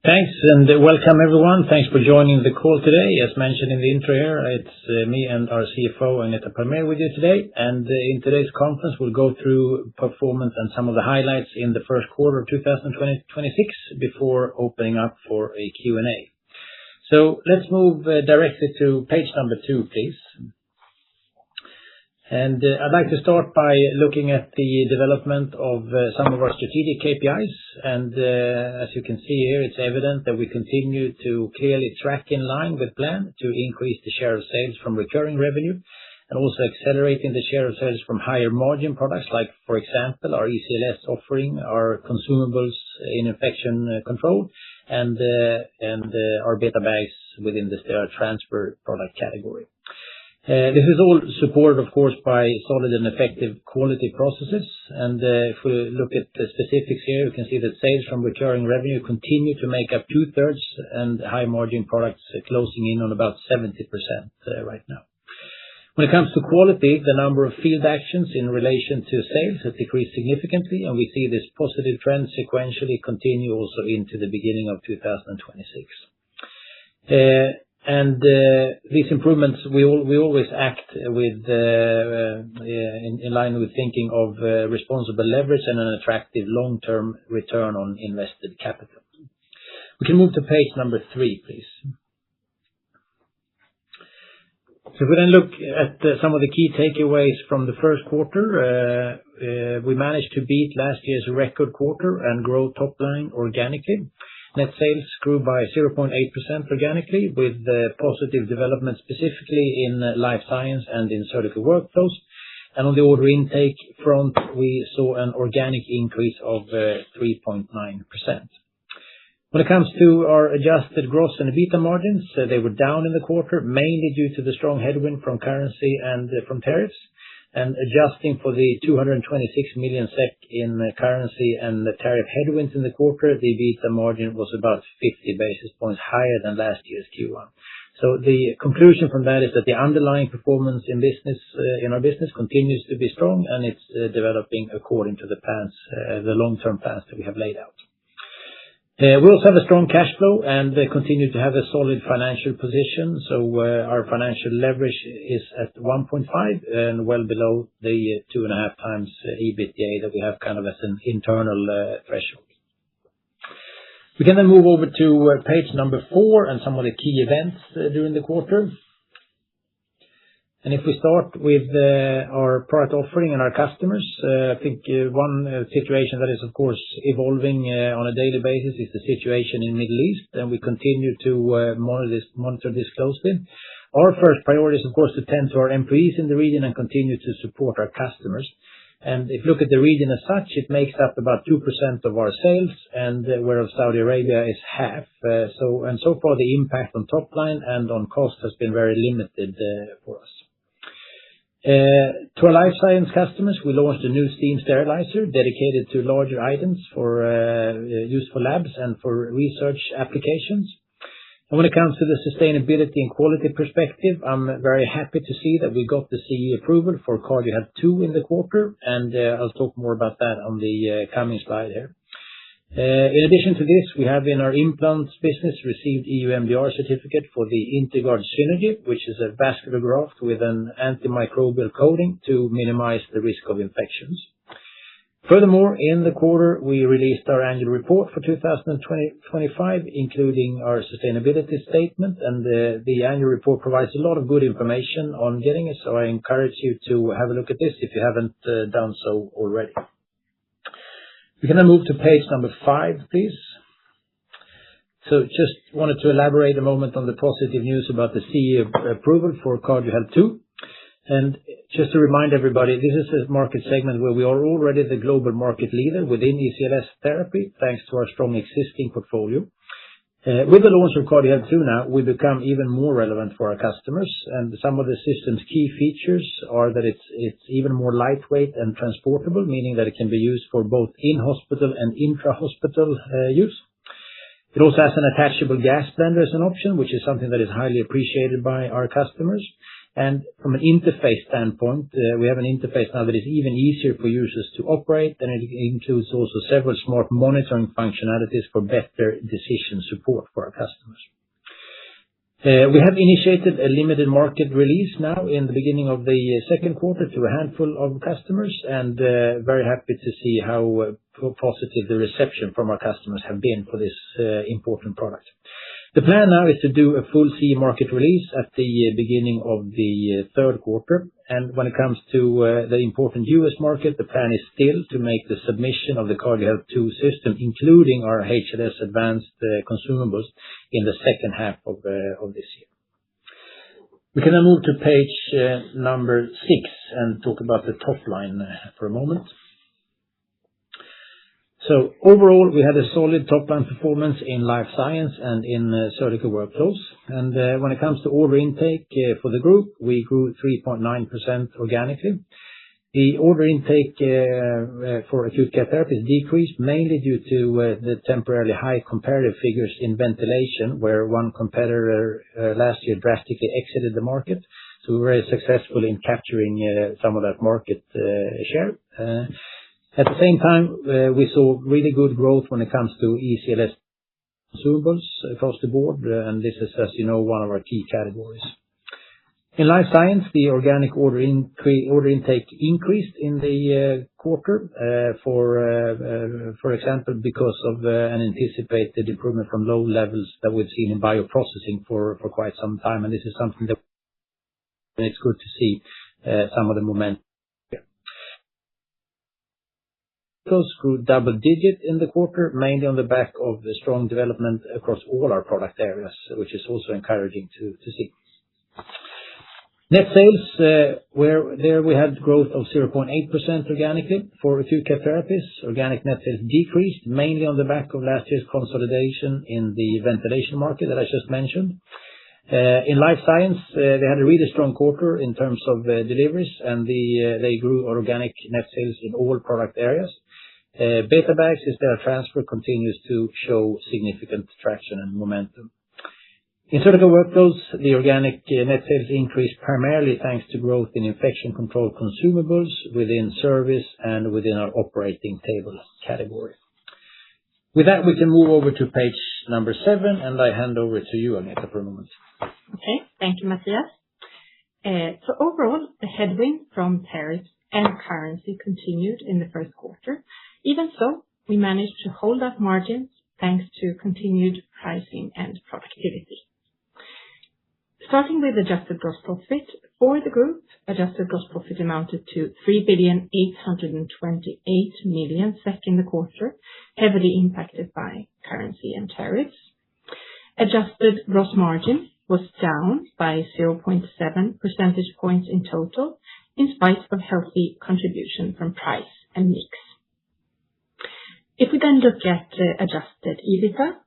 Thanks, and welcome everyone. Thanks for joining the call today. As mentioned in the intro here, it's me and our CFO, Agneta Palmér, with you today. And in today's conference, we'll go through performance and some of the highlights in the first quarter of 2026 before opening up for a Q&A. So let's move directly to page number 2, please. And I'd like to start by looking at the development of some of our strategic KPIs. And as you can see here, it's evident that we continue to clearly track in line with plan to increase the share of sales from recurring revenue and also accelerating the share of sales from higher margin products like, for example, our ECLS offering, our consumables in infection control, and our beta bags within the sterile transfer product category. This is all supported, of course, by solid and effective quality processes. And if we look at the specifics here, you can see that sales from recurring revenue continue to make up 2/3 and high margin products closing in on about 70% right now. When it comes to quality, the number of field actions in relation to sales has decreased significantly, and we see this positive trend sequentially continue also into the beginning of 2026. And these improvements, we always act with in line with thinking of responsible leverage and an attractive long-term return on invested capital. We can move to page number 3, please. So if we then look at some of the key takeaways from the first quarter, we managed to beat last year's record quarter and grow top line organically. Net sales grew by 0.8% organically, with positive development specifically in life science and in surgical workflows. And on the order intake front, we saw an organic increase of 3.9%. When it comes to our adjusted gross and EBITDA margins, they were down in the quarter, mainly due to the strong headwind from currency and from tariffs. And adjusting for the 226 million SEK in currency and the tariff headwinds in the quarter, the EBITDA margin was about 50 basis points higher than last year's Q1. So the conclusion from that is that the underlying performance in our business continues to be strong, and it's developing according to the plans, the long-term plans that we have laid out. We also have a strong cash flow and continue to have a solid financial position. So our financial leverage is at 1.5 and well below the 2.5 times EBITDA that we have kind of as an internal threshold. We can then move over to page number 4 and some of the key events during the quarter. And if we start with our product offering and our customers, I think one situation that is, of course, evolving on a daily basis is the situation in the Middle East, and we continue to monitor this closely. Our first priority is, of course, to tend to our employees in the region and continue to support our customers. And if you look at the region as such, it makes up about 2% of our sales, and whereas Saudi Arabia is half. So far, the impact on top line and on cost has been very limited for us. To our life science customers, we launched a new steam sterilizer dedicated to larger items for use for labs and for research applications. And when it comes to the sustainability and quality perspective, I'm very happy to see that we got the CE approval for Cardiohelp 2 in the quarter, and I'll talk more about that on the coming slide here. In addition to this, we have in our implants business received EU MDR certificate for the Integard Synergy, which is a vascular graft with an antimicrobial coating to minimize the risk of infections. Furthermore, in the quarter, we released our annual report for 2025, including our sustainability statement, and the annual report provides a lot of good information on Getinge, so I encourage you to have a look at this if you haven't done so already. We can then move to page number 5, please. So just wanted to elaborate a moment on the positive news about the CE approval for Cardiohelp 2. And just to remind everybody, this is a market segment where we are already the global market leader within ECLS therapy, thanks to our strong existing portfolio. With the launch of Cardiohelp 2 now, we become even more relevant for our customers, and some of the system's key features are that it's even more lightweight and transportable, meaning that it can be used for both in-hospital and intra-hospital use. It also has an attachable gas blender as an option, which is something that is highly appreciated by our customers. And from an interface standpoint, we have an interface now that is even easier for users to operate, and it includes also several smart monitoring functionalities for better decision support for our customers. We have initiated a limited market release now in the beginning of the second quarter to a handful of customers, and very happy to see how positive the reception from our customers have been for this important product. The plan now is to do a full CE market release at the beginning of the third quarter. And when it comes to the important US market, the plan is still to make the submission of the Cardiohelp 2 system, including our HLS advanced consumables, in the second half of this year. We can now move to page number 6 and talk about the top line for a moment. So overall, we had a solid top-line performance in Life Science and in Surgical Workflows. And when it comes to order intake for the group, we grew 3.9% organically. The order intake for Acute Care Therapies decreased mainly due to the temporarily high comparative figures in ventilation, where one competitor last year drastically exited the market. So we were very successful in capturing some of that market share. At the same time, we saw really good growth when it comes to ECLS consumables across the board, and this is, as you know, one of our key categories. In Life Science, the organic order intake increased in the quarter, for example, because of an anticipated improvement from low levels that we've seen in bioprocessing for quite some time, and this is something that it's good to see some of the momentum. Those grew double-digit in the quarter, mainly on the back of the strong development across all our product areas, which is also encouraging to see. Net sales, there we had growth of 0.8% organically. For Acute Care Therapies, organic net sales decreased, mainly on the back of last year's consolidation in the ventilation market that I just mentioned. In Life Science, they had a really strong quarter in terms of deliveries, and they grew organic net sales in all product areas. BetaBag sterile transfer continues to show significant traction and momentum. In Surgical Workflows, the organic net sales increased primarily thanks to growth in infection control consumables within service and within our operating table category. With that, we can move over to page number 7, and I hand over to you, Agneta, for a moment. Okay, thank you, Mattias. So overall, the headwind from tariffs and currency continued in the first quarter. Even so, we managed to hold up margins thanks to continued pricing and productivity. Starting with adjusted gross profit for the group, adjusted gross profit amounted to 3,828 million SEK in the quarter, heavily impacted by currency and tariffs. Adjusted gross margin was down by 0.7 percentage points in total, in spite of healthy contribution from price and mix. If we then look at adjusted EBITDA,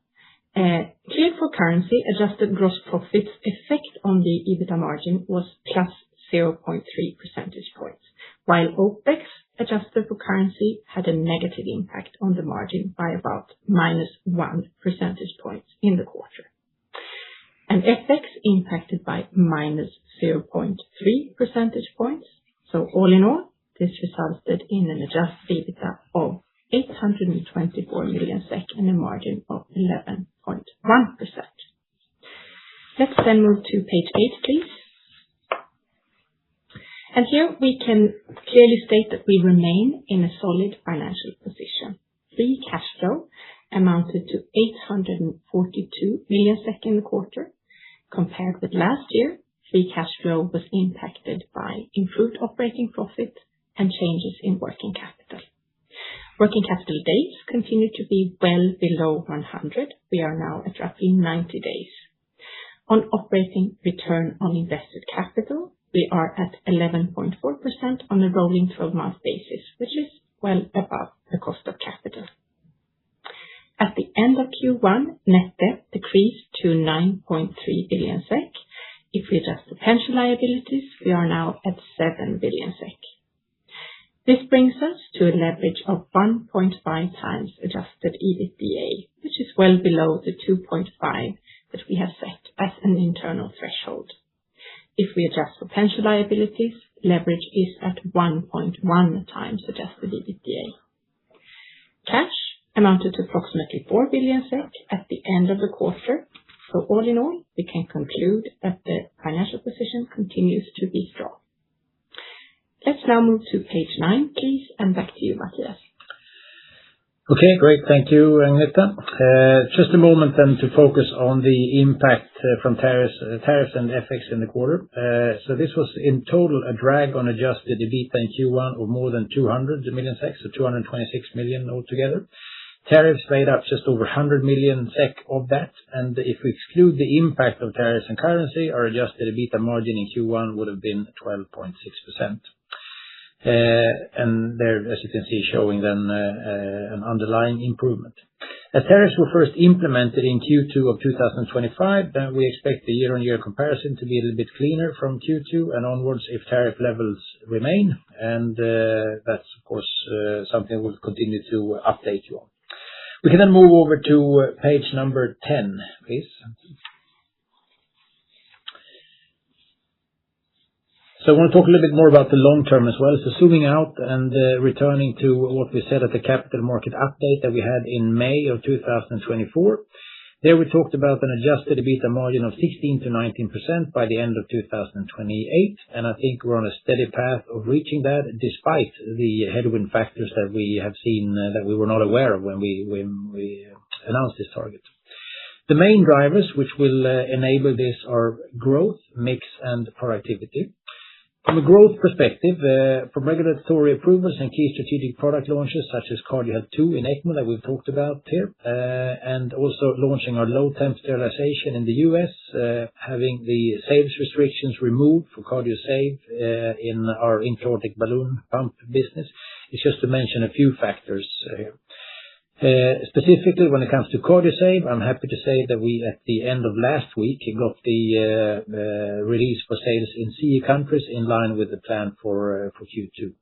cleared for currency, adjusted gross profit's effect on the EBITDA margin was plus 0.3 percentage points, while OpEx adjusted for currency had a negative impact on the margin by about minus 1 percentage point in the quarter. And FX impacted by minus 0.3 percentage points. So all in all, this resulted in an adjusted EBITDA of 824 million SEK and a margin of 11.1%. Let's then move to page 8, please. And here we can clearly state that we remain in a solid financial position. Free cash flow amounted to 842 million SEK in the quarter. Compared with last year, free cash flow was impacted by improved operating profit and changes in working capital. Working capital days continue to be well below 100. We are now at roughly 90 days. On operating return on invested capital, we are at 11.4% on a rolling 12-month basis, which is well above the cost of capital. At the end of Q1, net debt decreased to 9.3 billion SEK. If we adjust the pension liabilities, we are now at 7 billion SEK. This brings us to a leverage of 1.5 times adjusted EBITDA, which is well below the 2.5 that we have set as an internal threshold. If we adjust for pension liabilities, leverage is at 1.1 times adjusted EBITDA. Cash amounted to approximately 4 billion SEK at the end of the quarter. So all in all, we can conclude that the financial position continues to be strong. Let's now move to page 9, please, and back to you, Mattias. Okay, great. Thank you, Agneta. Just a moment then to focus on the impact from tariffs and FX in the quarter. So this was in total a drag on adjusted EBITDA in Q1 of more than 200 million SEK, so 226 million altogether. Tariffs made up just over 100 million SEK of that, and if we exclude the impact of tariffs and currency, our adjusted EBITDA margin in Q1 would have been 12.6%. And there, as you can see, showing then an underlying improvement. As tariffs were first implemented in Q2 of 2025, then we expect the year-on-year comparison to be a little bit cleaner from Q2 and onwards if tariff levels remain, and that's of course something we'll continue to update you on. We can then move over to page number 10, please. So I want to talk a little bit more about the long term as well. So zooming out and returning to what we said at the capital market update that we had in May of 2024. There we talked about an adjusted EBITDA margin of 16 to 19% by the end of 2028. And I think we're on a steady path of reaching that despite the headwind factors that we have seen that we were not aware of when we announced this target. The main drivers which will enable this are growth, mix, and productivity. From a growth perspective, from regulatory approvals and key strategic product launches such as Cardiohelp 2 in ECMO that we've talked about here, and also launching our low-temp sterilization in the US, having the sales restrictions removed for CardioSave in our intra-aortic balloon pump business. It's just to mention a few factors here. Specifically, when it comes to CardioSave, I'm happy to say that we, at the end of last week, got the release for sales in CE countries in line with the plan for Q2.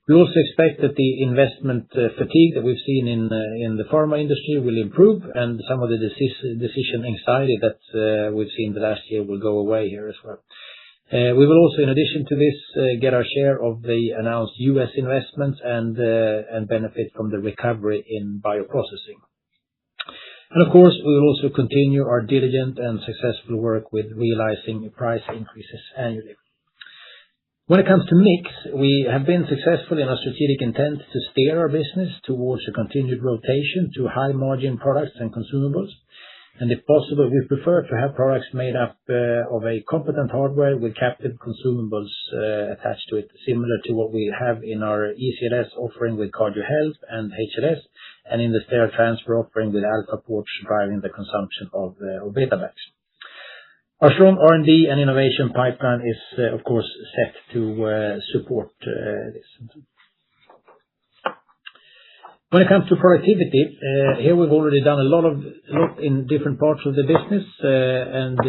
We also expect that the investment fatigue that we've seen in the pharma industry will improve, and some of the decision anxiety that we've seen the last year will go away here as well. We will also, in addition to this, get our share of the announced US investments and benefit from the recovery in bioprocessing. And of course, we will also continue our diligent and successful work with realizing price increases annually. When it comes to mix, we have been successful in our strategic intent to steer our business towards a continued rotation to high margin products and consumables. And if possible, we prefer to have products made up of a competent hardware with captive consumables attached to it, similar to what we have in our ECLS offering with Cardiohelp and HLS, and in the sterile transfer offering with Alpha ports driving the consumption of beta-bags. Our strong R&D and innovation pipeline is, of course, set to support this. When it comes to productivity, here we've already done a lot in different parts of the business, and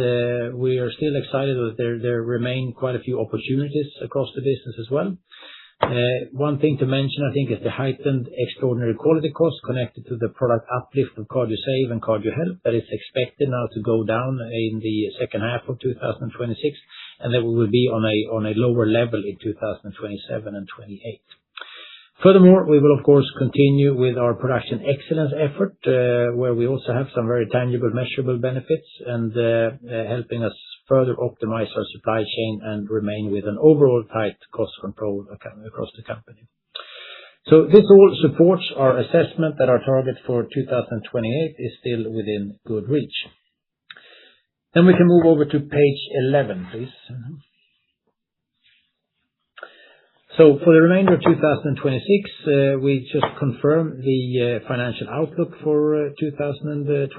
we are still excited that there remain quite a few opportunities across the business as well. One thing to mention, I think, is the heightened extraordinary quality costs connected to the product uplift of CardioSave and Cardiohelp that is expected now to go down in the second half of 2026, and that we will be on a lower level in 2027 and 28. Furthermore, we will of course continue with our production excellence effort, where we also have some very tangible, measurable benefits and helping us further optimize our supply chain and remain with an overall tight cost control across the company. So this all supports our assessment that our target for 2028 is still within good reach. Then we can move over to page 11, please. So for the remainder of 2026, we just confirm the financial outlook for 2026.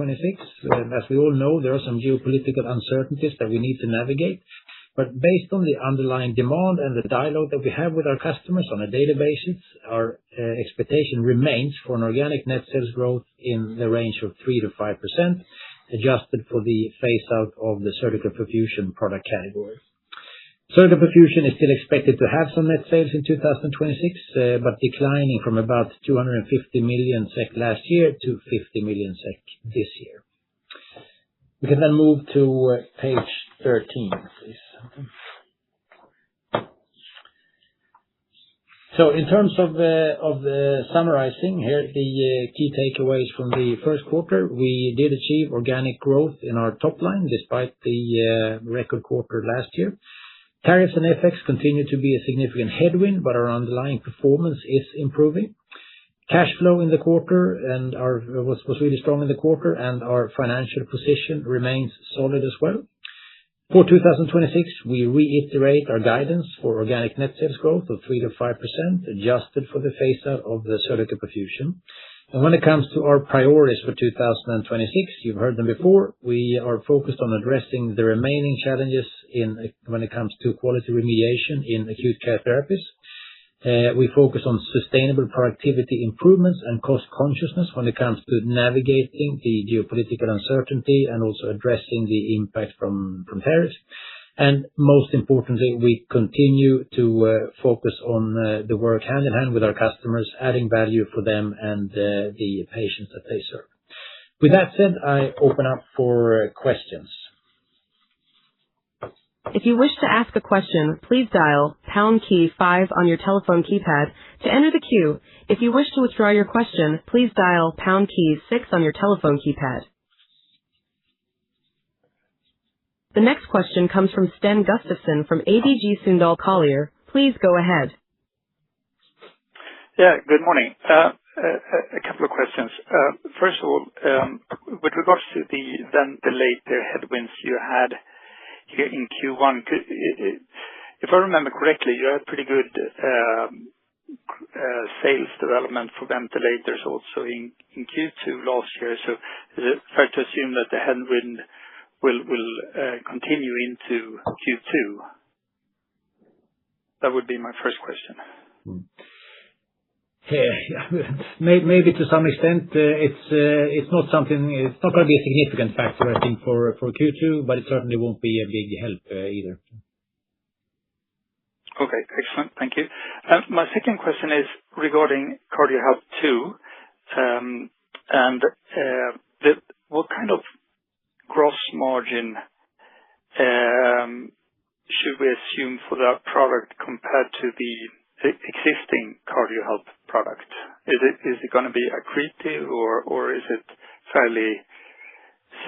As we all know, there are some geopolitical uncertainties that we need to navigate. But based on the underlying demand and the dialogue that we have with our customers on a daily basis, our expectation remains for an organic net sales growth in the range of 3 to 5%, adjusted for the phase out of the surgical perfusion product category. Surgical perfusion is still expected to have some net sales in 2026, but declining from about 250 million SEK last year to 50 million SEK this year. We can then move to page 13, please. So in terms of the summarizing here, the key takeaways from the first quarter, we did achieve organic growth in our top line despite the record quarter last year. Tariffs and FX continue to be a significant headwind, but our underlying performance is improving. Cash flow in the quarter was really strong in the quarter, and our financial position remains solid as well. For 2026, we reiterate our guidance for organic net sales growth of 3%-5%, adjusted for the phase-out of the Surgical Perfusion. And when it comes to our priorities for 2026, you've heard them before. We are focused on addressing the remaining challenges when it comes to quality remediation in Acute Care Therapies. We focus on sustainable productivity improvements and cost consciousness when it comes to navigating the geopolitical uncertainty and also addressing the impact from tariffs. And most importantly, we continue to focus on the work hand in hand with our customers, adding value for them and the patients that they serve. With that said, I open up for questions. If you wish to ask a question, please dial pound key 5 on your telephone keypad to enter the queue. If you wish to withdraw your question, please dial pound key 6 on your telephone keypad. The next question comes from Sten Gustafsson from ABG Sundal Collier. Please go ahead. Yeah, good morning. A couple of questions. First of all, with regards to the ventilator headwinds you had here in Q1, if I remember correctly, you had pretty good sales development for ventilators also in Q2 last year. So is it fair to assume that the headwind will continue into Q2? That would be my first question. Maybe to some extent, it's not going to be a significant factor, I think, for Q2, but it certainly won't be a big help either. Okay, excellent. Thank you. My second question is regarding Cardiohelp II, and what kind of gross margin should we assume for that product compared to the existing Cardiohelp product? Is it going to be accretive or is it fairly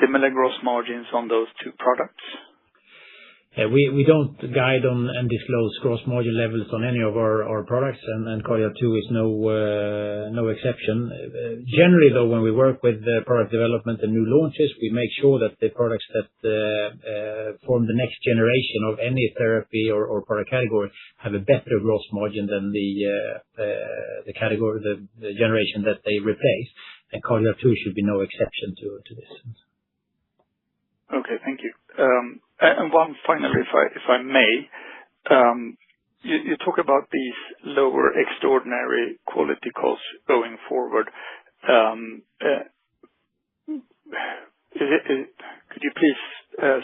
similar gross margins on those two products? We don't guide on and disclose gross margin levels on any of our products, and Cardiohelp II is no exception. Generally, though, when we work with product development and new launches, we make sure that the products that form the next generation of any therapy or product category have a better gross margin than the category, the generation that they replace. And Cardiohelp II should be no exception to this. Okay, thank you. And one finally, if I may, you talk about these lower extraordinary quality costs going forward. Could you please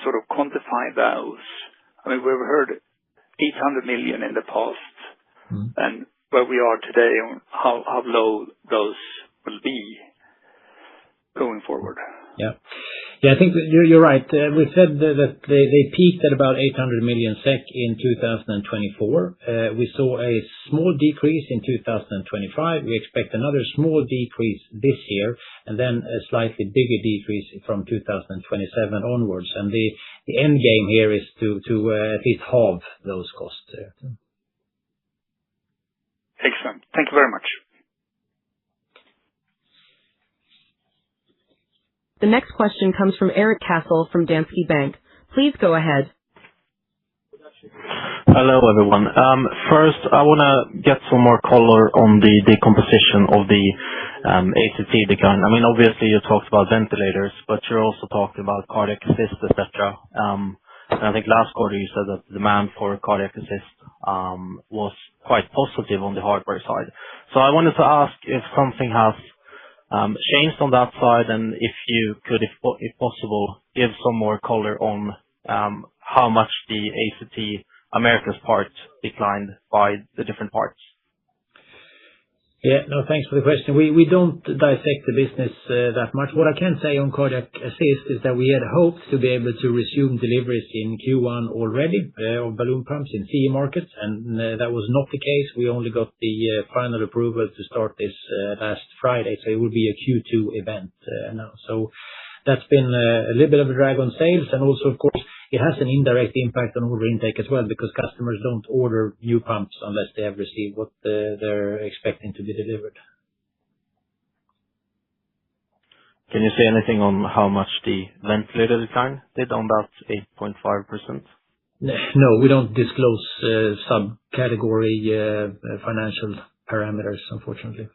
sort of quantify those? I mean, we've heard 800 million in the past, and where we are today, how low those will be going forward. Yeah, I think you're right. We said that they peaked at about 800 million SEK in 2024. We saw a small decrease in 2025. We expect another small decrease this year, and then a slightly bigger decrease from 2027 onwards. And the end game here is to at least halve those costs there. Excellent. Thank you very much. The next question comes from Erik Cassel from Danske Bank. Please go ahead. Hello, everyone. First, I want to get some more color on the decomposition of the ACT decline. I mean, obviously, you talked about ventilators, but you're also talking about cardiac assist, etc. And I think last quarter you said that the demand for cardiac assist was quite positive on the hardware side. So I wanted to ask if something has changed on that side, and if you could, if possible, give some more color on how much the ACT Americas part declined by the different parts. Yeah. No, thanks for the question. We don't dissect the business that much. What I can say on cardiac assist is that we had hoped to be able to resume deliveries in Q1 already of balloon pumps in CE markets, and that was not the case. We only got the final approval to start this last Friday, so it will be a Q2 event now. So that's been a little bit of a drag on sales, and also, of course, it has an indirect impact on order intake as well, because customers don't order new pumps unless they have received what they're expecting to be delivered. Can you say anything on how much the ventilator decline did on that 8.5%? No, we don't disclose subcategory financial parameters, unfortunately.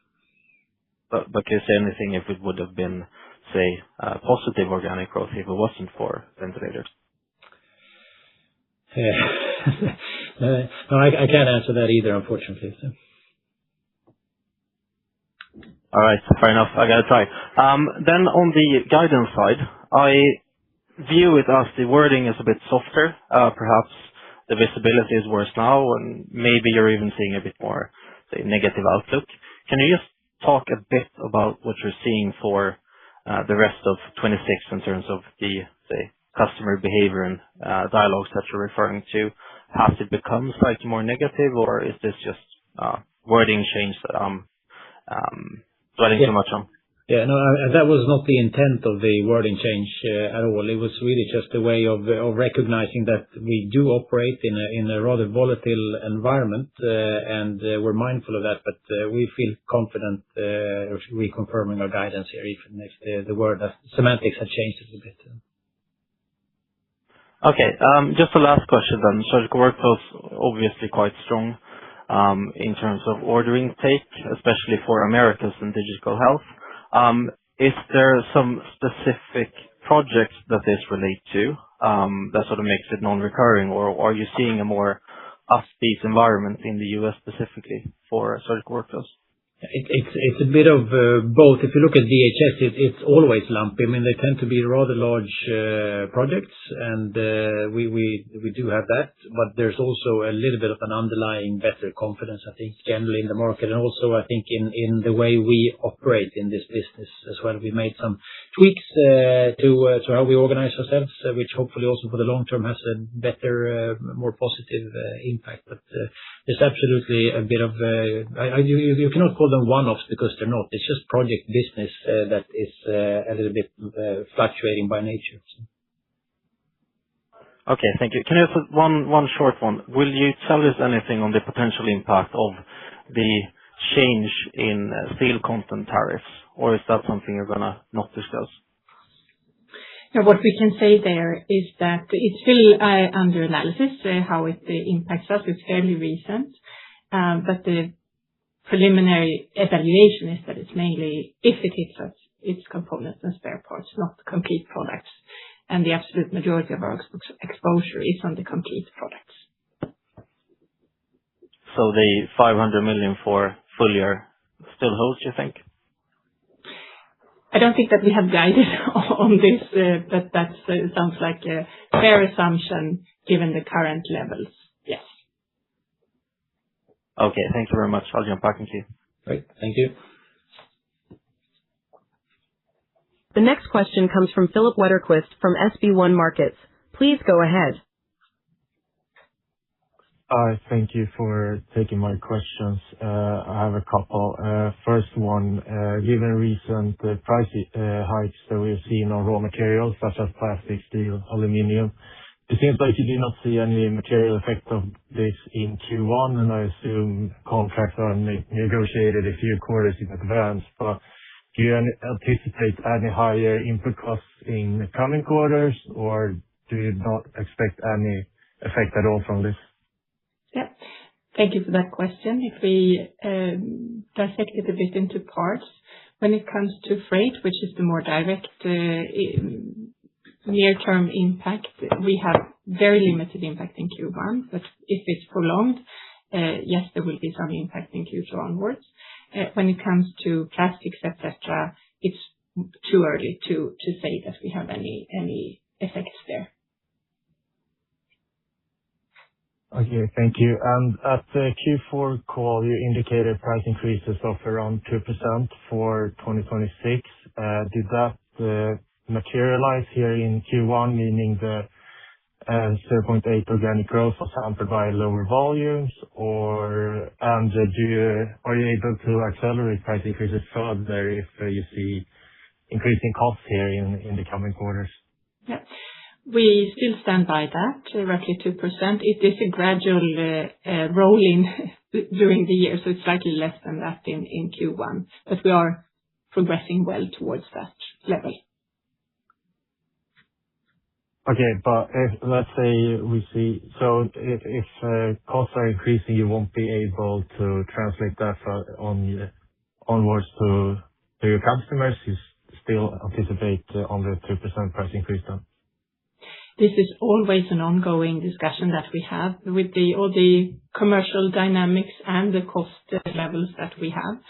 But can you say anything if it would have been, say, positive organic growth if it wasn't for ventilators? No, I can't answer that either, unfortunately. So. All right, fair enough. I gotta try. Then on the guidance side, I view it as the wording is a bit softer. Perhaps the visibility is worse now, and maybe you're even seeing a bit more, say, negative outlook. Can you just talk a bit about what you're seeing for the rest of 26 in terms of the, say, customer behavior and dialogues that you're referring to? Has it become slightly more negative, or is this just wording change that I'm dwelling too much on? Yeah, no, that was not the intent of the wording change at all. It was really just a way of recognizing that we do operate in a rather volatile environment, and we're mindful of that, but we feel confident reconfirming our guidance here, even if the word semantics have changed a little bit. Okay, just the last question then. Surgical Workflows obviously quite strong in terms of order intake, especially for Americas and Digital Health. Is there some specific projects that this relate to that sort of makes it non-recurring, or are you seeing a more upbeat environment in the US specifically for Surgical Workflows? It's a bit of both. If you look at DHS, it's always lumpy. I mean, they tend to be rather large projects, and we do have that. But there's also a little bit of an underlying better confidence, I think, generally in the market, and also I think in the way we operate in this business as well. We made some tweaks to how we organize ourselves, which hopefully also for the long term has a better, more positive impact. But there's absolutely a bit of you cannot call them one-offs because they're not. It's just project business that is a little bit fluctuating by nature. Okay, thank you. Can I ask one short one? Will you tell us anything on the potential impact of the change in steel content tariffs, or is that something you're gonna not discuss? Now, what we can say there is that it's still under analysis how it impacts us. It's fairly recent, but the preliminary evaluation is that it's mainly, if it hits us, it's components and spare parts, not complete products. And the absolute majority of our exposure is on the complete products. So the 500 million for full year still holds, you think? I don't think that we have guided on this, but that sounds like a fair assumption given the current levels. Yes. Okay, thank you very much. I'll jump back into you. Great. Thank you. The next question comes from Philip Wetterquist from SB1 Markets. Please go ahead. Thank you for taking my questions. I have a couple. First one, given recent price hikes that we've seen on raw materials such as plastic, steel, aluminum, it seems like you do not see any material effect of this in Q1, and I assume contracts are negotiated a few quarters in advance. But do you anticipate any higher input costs in the coming quarters, or do you not expect any effect at all from this? Yeah. Thank you for that question. If we dissect it a bit into parts, when it comes to freight, which is the more direct near-term impact, we have very limited impact in Q1, but if it's prolonged, yes, there will be some impact in Q2 onwards. When it comes to plastics, et cetera, it's too early to say that we have any effects there. Okay, thank you. At the Q4 call, you indicated price increases of around 2% for 2026. Did that materialize here in Q1, meaning the 0.8 organic growth was hampered by lower volumes? Are you able to accelerate price increases further if you see increasing costs here in the coming quarters? Yeah. We still stand by that, roughly 2%. It is a gradual rolling during the year, so it's slightly less than that in Q1. We are progressing well towards that level. Okay. If, let's say if costs are increasing, you won't be able to translate that onwards to your customers. You still anticipate on the 2% price increase then? This is always an ongoing discussion that we have with all the commercial dynamics and the cost levels that we have.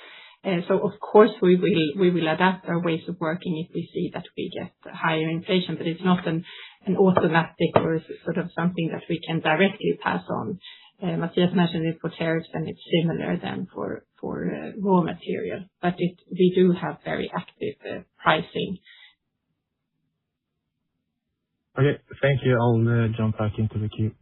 Of course, we will adapt our ways of working if we see that we get higher inflation, but it's not an automatic or sort of something that we can directly pass on. Matthias mentioned it for tariffs, and it's similar then for raw material. We do have very active pricing. Okay. Thank you. I'll jump back into the queue.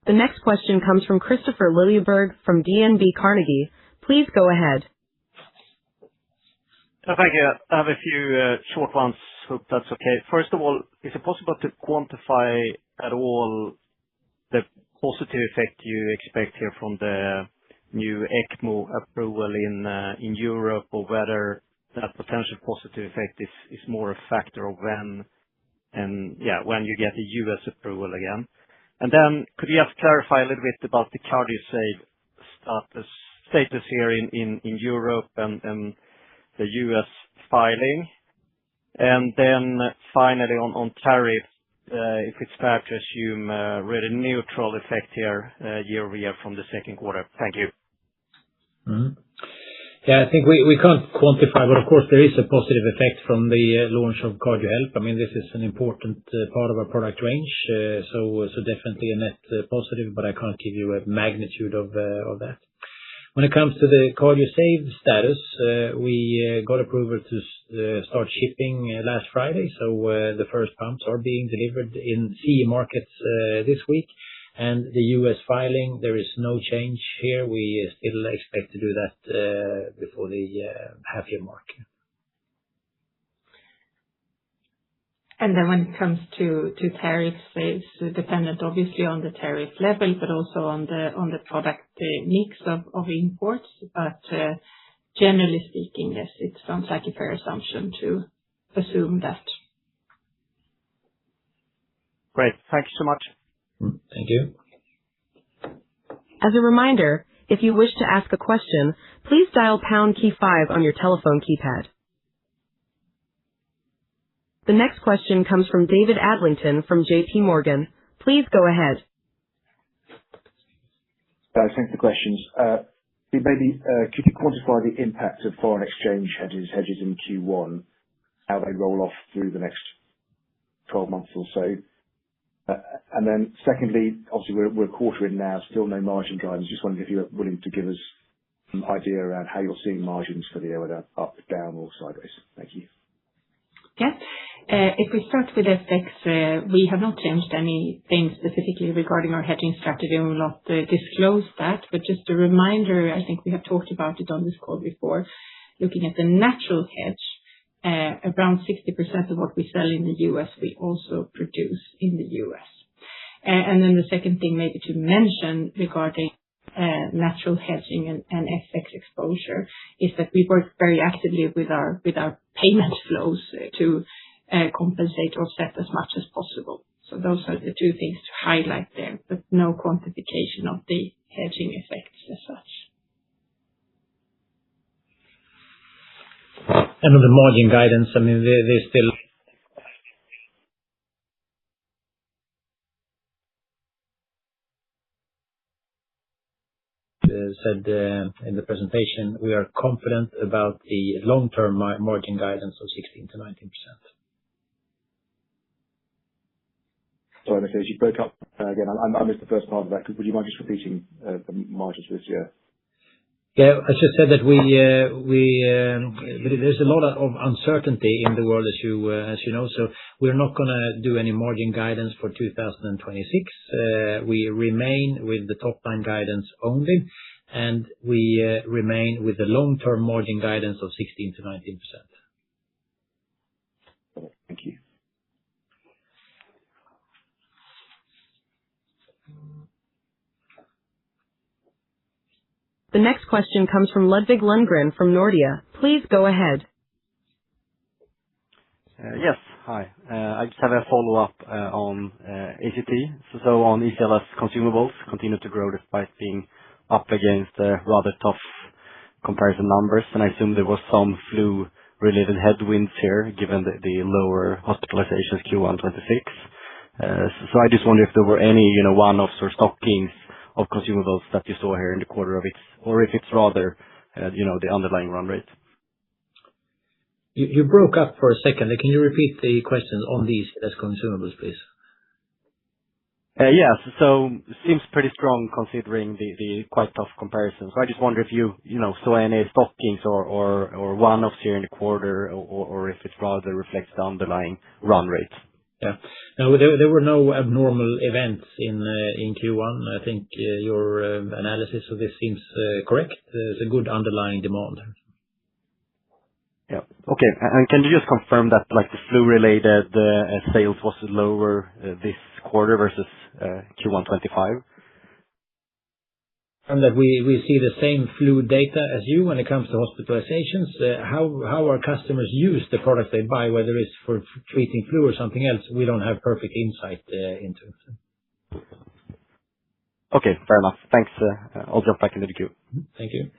The next question comes from Kristofer Liljeberg from DNB Carnegie. Please go ahead. Thank you. I have a few short ones. Hope that's okay. First of all, is it possible to quantify at all the positive effect you expect here from the new ECMO approval in Europe, or whether that potential positive effect is more a factor of when you get the U.S. approval again? Could you just clarify a little bit about the CardioSave status here in Europe and the U.S. filing? Finally on tariff, if it's fair to assume really neutral effect here year-over-year from the second quarter. Thank you. Yeah, I think we can't quantify, but of course there is a positive effect from the launch of CardioHelp. I mean, this is an important part of our product range. So definitely a net positive, but I can't give you a magnitude of that. When it comes to the CardioSave status, we got approval to start shipping last Friday. So the first pumps are being delivered in CE markets this week. The U.S. filing, there is no change here. We still expect to do that before the half-year mark. When it comes to tariffs, it's dependent obviously on the tariff level, but also on the product mix of imports. Generally speaking, yes, it sounds like a fair assumption to assume that. Great. Thank you so much. Thank you. As a reminder, if you wish to ask a question, please dial pound key 5 on your telephone keypad. The next question comes from David Adlington from JP Morgan. Please go ahead. Thanks for the questions. Maybe could you quantify the impact of foreign exchange hedges in Q1, how they roll off through the next 12 months or so? Secondly, obviously we're a quarter in now, still no margin guidance. Just wondering if you're willing to give us some idea around how you're seeing margins for the year, whether up, down, or sideways. Thank you. Yeah. If we start with FX, we have not changed anything specifically regarding our hedging strategy, and will not disclose that. Just a reminder, I think we have talked about it on this call before. Looking at the natural hedge, around 60% of what we sell in the U.S., we also produce in the U.S. The second thing maybe to mention regarding natural hedging and FX exposure is that we work very actively with our payment flows to compensate or offset as much as possible. Those are the two things to highlight there, but no quantification of the hedging effects as such. On the margin guidance, I mean, there's still said in the presentation, we are confident about the long-term margin guidance of 16%-19%. Sorry, Matthias, you broke up again. I missed the first part of that. Would you mind just repeating the margins for this year? Yeah, I just said that there's a lot of uncertainty in the world, as you know, so we're not gonna do any margin guidance for 2026. We remain with the top line guidance only, and we remain with the long-term margin guidance of 16%-19%. Thank you. The next question comes from Ludvig Lundgren from Nordea. Please go ahead. Yes. Hi. I just have a follow-up on ACT. So on ECLS consumables continue to grow despite being up against rather tough comparison numbers, and I assume there was some flu-related headwinds here, given the lower hospitalizations Q1 2026. So I just wonder if there were any, one-offs or stockings of consumables that you saw here in the quarter, or if it's rather, the underlying run rate. You broke up for a second. Can you repeat the question on these as consumables, please? Yes. So seems pretty strong considering the quite tough comparison. So I just wonder if you saw any stockings or one-offs here in the quarter, or if it rather reflects the underlying run rate. Yeah. No, there were no abnormal events in Q1. I think your analysis of this seems correct. There's a good underlying demand. Yeah. Okay. And can you just confirm that, like, the flu-related sales was lower this quarter versus Q1 2025? And that we see the same flu data as you when it comes to hospitalizations. How our customers use the products they buy, whether it's for treating flu or something else, we don't have perfect insight into. Okay, fair enough. Thanks. I'll jump back into the queue. Thank you.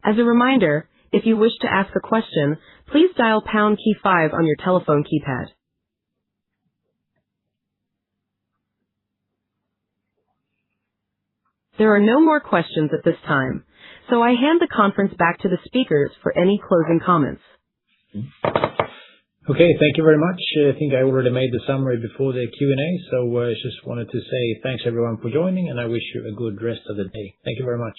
As a reminder, if you wish to ask a question, please dial pound key 5 on your telephone keypad. There are no more questions at this time, so I hand the conference back to the speakers for any closing comments. Okay, thank you very much. I think I already made the summary before the Q&A, so I just wanted to say thanks everyone for joining, and I wish you a good rest of the day. Thank you very much.